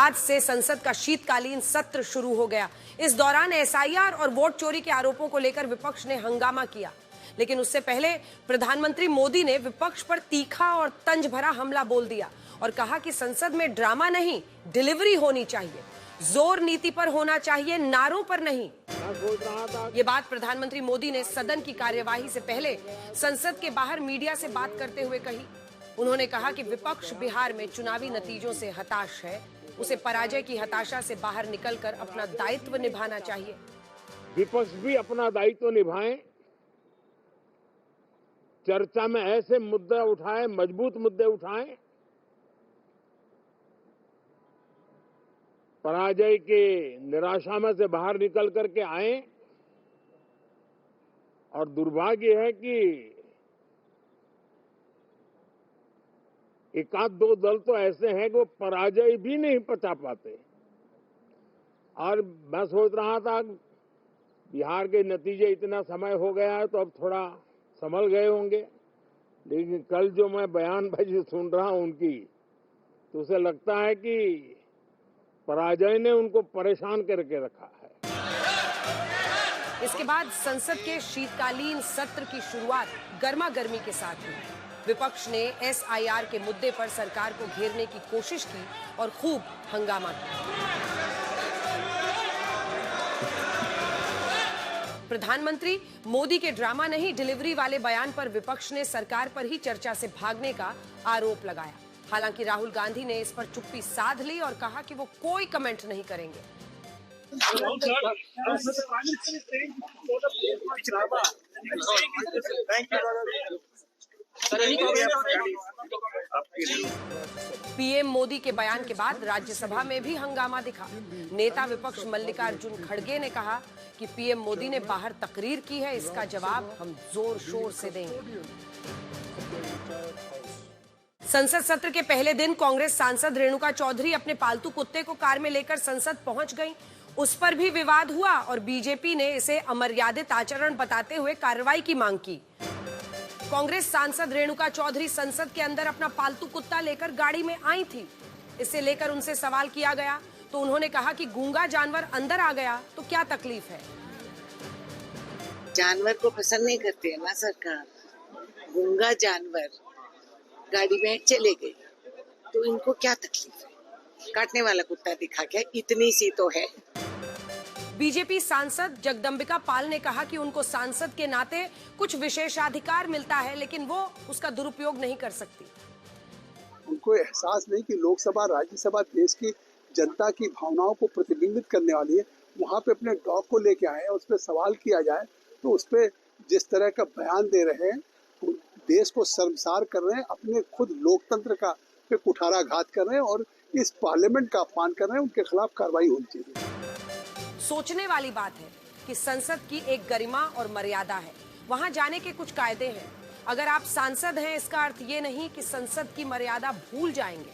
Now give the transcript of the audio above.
आज से संसद का शीतकालीन सत्र शुरू हो गया। इस दौरान एसआईआर और वोट चोरी के आरोपों को लेकर विपक्ष ने हंगामा किया, लेकिन उससे पहले प्रधानमंत्री मोदी ने विपक्ष पर तीखा और तंज भरा हमला बोल दिया और कहा कि संसद में ड्रामा नहीं, डिलीवरी होनी चाहिए। जोर नीति पर होना चाहिए, नारों पर नहीं। ये बात प्रधानमंत्री मोदी ने सदन की कार्यवाही से पहले संसद के बाहर मीडिया से बात करते हुए कही। उन्होंने कहा कि विपक्ष बिहार में चुनावी नतीजों से हताश है, उसे पराजय की हताशा से बाहर निकलकर अपना दायित्व निभाना चाहिए। विपक्ष भी अपना दायित्व निभाएं, चर्चा में ऐसे मुद्दे उठाएं, मजबूत मुद्दे उठाएं, पराजय के निराशा में से बाहर निकल करके आए। और दुर्भाग्य है कि एक आध दो दल तो ऐसे हैं कि वो पराजय भी नहीं पचा पाते। और मैं सोच रहा था बिहार के नतीजे इतना समय हो गया है तो अब थोड़ा संभल गए होंगे, लेकिन कल जो मैं बयानबाजी सुन रहा हूं उनकी, तो उसे लगता है कि पराजय ने उनको परेशान करके रखा है। इसके बाद संसद के शीतकालीन सत्र की शुरुआत गर्मा गर्मी के साथ हुई। विपक्ष ने एसआईआर के मुद्दे पर सरकार को घेरने की कोशिश की और खूब हंगामा किया। प्रधानमंत्री मोदी के ड्रामा नहीं, डिलीवरी वाले बयान पर विपक्ष ने सरकार पर ही चर्चा से भागने का आरोप लगाया। हालांकि राहुल गांधी ने इस पर चुप्पी साध ली और कहा कि वो कोई कमेंट नहीं करेंगे। पीएम मोदी के बयान के बाद राज्यसभा में भी हंगामा दिखा। नेता विपक्ष मल्लिकार्जुन खड़गे ने कहा कि पीएम मोदी ने बाहर तकरीर की है, इसका जवाब हम जोर शोर से देंगे। संसद सत्र के पहले दिन कांग्रेस सांसद रेणुका चौधरी अपने पालतू कुत्ते को कार में लेकर संसद पहुंच गईं। उस पर भी विवाद हुआ और बीजेपी ने इसे अमर्यादित आचरण बताते हुए कार्रवाई की मांग की। कांग्रेस सांसद रेणुका चौधरी संसद के अंदर अपना पालतू कुत्ता लेकर गाड़ी में आई थी। इसे लेकर उनसे सवाल किया गया तो उन्होंने कहा कि गूंगा जानवर अंदर आ गया तो क्या तकलीफ है। जानवर को पसंद नहीं करते है ना सरकार। गूंगा जानवर गाड़ी में चले गए तो इनको क्या तकलीफ है। काटने वाला कुत्ता दिखा क्या, इतनी सी तो है। बीजेपी सांसद जगदम्बिका पाल ने कहा कि उनको सांसद के नाते कुछ विशेषाधिकार मिलता है, लेकिन वो उसका दुरुपयोग नहीं कर सकती। उनको एहसास नहीं कि लोकसभा राज्यसभा देश की जनता की भावनाओं को प्रतिबिंबित करने वाली है। वहाँ पे अपने डॉग को लेके आए, उस पर सवाल किया जाए तो उस पर जिस तरह का बयान दे रहे हैं, देश को शर्मसार कर रहे हैं, अपने खुद लोकतंत्र का पे कुठाराघात कर रहे हैं और इस पार्लियामेंट का अपमान कर रहे हैं। उनके खिलाफ कार्रवाई होनी चाहिए। सोचने वाली बात है कि संसद की एक गरिमा और मर्यादा है, वहां जाने के कुछ कायदे हैं। अगर आप सांसद हैं, इसका अर्थ ये नहीं कि संसद की मर्यादा भूल जाएंगे।